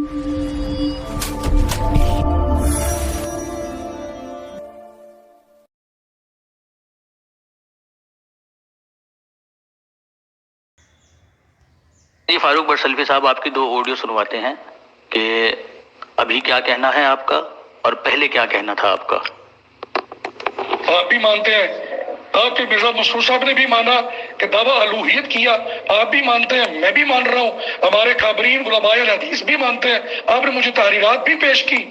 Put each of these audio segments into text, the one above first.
جی فاروق برسلفی صاحب آپ کی دو آڈیو سنواتے ہیں کہ ابھی کیا کہنا ہے آپ کا اور پہلے کیا کہنا تھا آپ کا۔ آپ بھی مانتے ہیں، آپ کے مرزا مسرور صاحب نے بھی مانا کہ دعویٰ الوہیت کیا، آپ بھی مانتے ہیں، میں بھی مان رہا ہوں، ہمارے کابرین علماء الحدیث بھی مانتے ہیں، آپ نے مجھے تحریرات بھی پیش کی،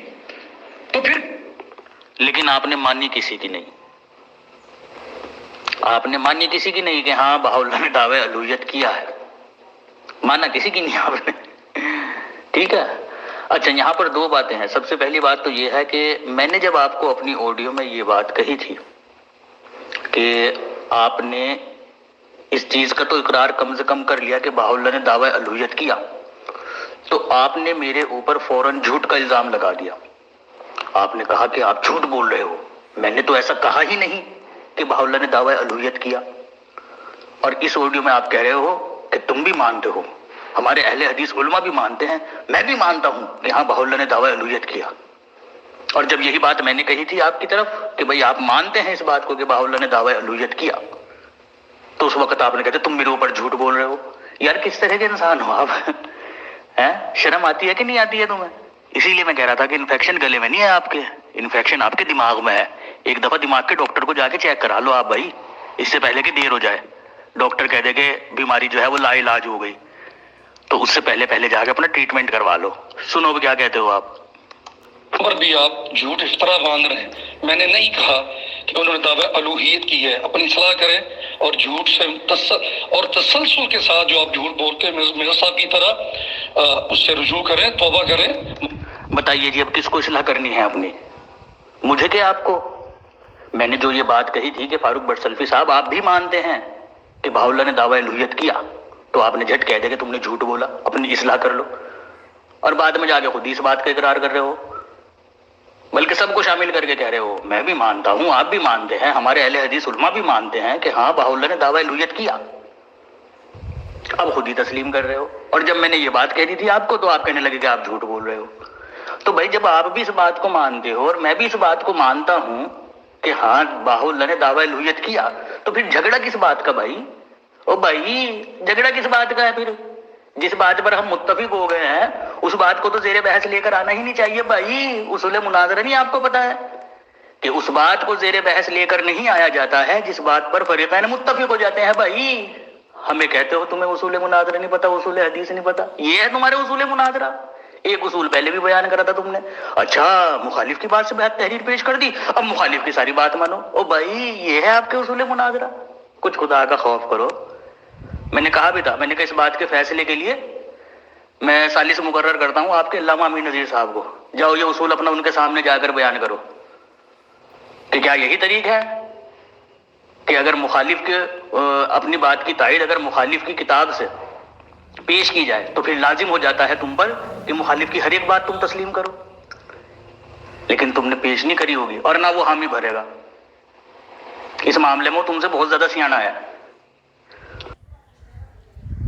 تو پھر لیکن آپ نے مانی کسی کی نہیں، آپ نے مانی کسی کی نہیں کہ ہاں بہاءاللہ نے دعوی الوہیت کیا ہے، مانا کسی کی نہیں آپ نے، ٹھیک ہے۔ اچھا یہاں پر دو باتیں ہیں۔ سب سے پہلی بات تو یہ ہے کہ میں نے جب آپ کو اپنی آڈیو میں یہ بات کہی تھی کہ آپ نے اس چیز کا تو اقرار کم سے کم کر لیا کہ بہاءاللہ نے دعوی الوہیت کیا، تو آپ نے میرے اوپر فوراً جھوٹ کا الزام لگا دیا۔ آپ نے کہا کہ آپ جھوٹ بول رہے ہو، میں نے تو ایسا کہا ہی نہیں کہ بہاءاللہ نے دعوی الوہیت کیا۔ اور اس آڈیو میں آپ کہہ رہے ہو کہ تم بھی مانتے ہو، ہمارے اہل حدیث علماء بھی مانتے ہیں، میں بھی مانتا ہوں کہ ہاں بہاءاللہ نے دعوی الوہیت کیا۔ اور جب یہی بات میں نے کہی تھی آپ کی طرف کہ بھئی آپ مانتے ہیں اس بات کو کہ بہاءاللہ نے دعوی الوہیت کیا، تو اس وقت آپ نے کہتے تم میرے اوپر جھوٹ بول رہے ہو۔ یار کس طرح کے انسان ہو آپ؟ شرم آتی ہے کہ نہیں آتی ہے تمہیں؟ اسی لیے میں کہہ رہا تھا کہ انفیکشن گلے میں نہیں ہے آپ کے، انفیکشن آپ کے دماغ میں ہے۔ ایک دفعہ دماغ کے ڈاکٹر کو جا کے چیک کرا لو آپ بھائی، اس سے پہلے کہ دیر ہو جائے، ڈاکٹر کہہ دے کہ بیماری جو ہے وہ لا علاج ہو گئی، تو اس سے پہلے جا کے اپنا ٹریٹمنٹ کروا لو۔ سنو اب کیا کہتے ہو آپ۔ پر بھی آپ جھوٹ افطرا باندھ رہے ہیں، میں نے نہیں کہا کہ انہوں نے دعوی الوہیت کی ہے، اپنی اصلاح کریں اور جھوٹ سے تسلسل کے ساتھ جو آپ جھوٹ بولتے ہیں مرزا صاحب کی طرح اس سے رجوع کریں، توبہ کریں۔ بتائیے جی اب کس کو اصلاح کرنی ہے اپنی، مجھے کہ آپ کو؟ میں نے جو یہ بات کہی تھی کہ فاروق برسلفی صاحب آپ بھی مانتے ہیں کہ بہاءاللہ نے دعوی الوہیت کیا، تو آپ نے جھٹ کہہ دیا کہ تم نے جھوٹ بولا، اپنی اصلاح کر لو، اور بعد میں جا کے خود ہی اس بات کا اقرار کر رہے ہو، بلکہ سب کو شامل کر کے کہہ رہے ہو میں بھی مانتا ہوں، آپ بھی مانتے ہیں، ہمارے اہل حدیث علماء بھی مانتے ہیں کہ ہاں بہاءاللہ نے دعوی الوہیت کیا، اب خود ہی تسلیم کر رہے ہو۔ اور جب میں نے یہ بات کہہ دی تھی آپ کو تو آپ کہنے لگے کہ آپ جھوٹ بول رہے ہو۔ تو بھائی جب آپ بھی اس بات کو مانتے ہو اور میں بھی اس بات کو مانتا ہوں کہ ہاں بہاءاللہ نے دعوی الوہیت کیا، تو پھر جھگڑا کس بات کا بھائی؟ او بھائی جھگڑا کس بات کا ہے پھر؟ جس بات پر ہم متفق ہو گئے ہیں اس بات کو تو زیر بحث لے کر آنا ہی نہیں چاہیے بھائی۔ اصول مناظرہ نہیں آپ کو پتا ہے کہ اس بات کو زیر بحث لے کر نہیں آیا جاتا ہے جس بات پر فریقین متفق ہو جاتے ہیں بھائی۔ ہمیں کہتے ہو تمہیں اصول مناظرہ نہیں پتا، اصول حدیث نہیں پتا، یہ ہے تمہارے اصول مناظرہ؟ ایک اصول پہلے بھی بیان کرا تھا تم نے، اچھا مخالف کی بات سے بہت تحریر پیش کر دی، اب مخالف کی ساری بات مانو۔ او بھائی یہ ہے آپ کے اصول مناظرہ؟ کچھ خدا کا خوف کرو۔ میں نے کہا بھی تھا، میں نے کہا اس بات کے فیصلے کے لیے میں ثالث مقرر کرتا ہوں آپ کے علامہ امین نذیر صاحب کو، جاؤ یہ اصول اپنا ان کے سامنے جا کر بیان کرو کہ کیا یہی طریق ہے کہ اگر مخالف کے اپنی بات کی تائید اگر مخالف کی کتاب سے پیش کی جائے تو پھر لازم ہو جاتا ہے تم پر کہ مخالف کی ہر ایک بات تم تسلیم کرو، لیکن تم نے پیش نہیں کری ہوگی اور نہ وہ حامی بھرے گا۔ اس معاملے میں وہ تم سے بہت زیادہ سیاںا ہے،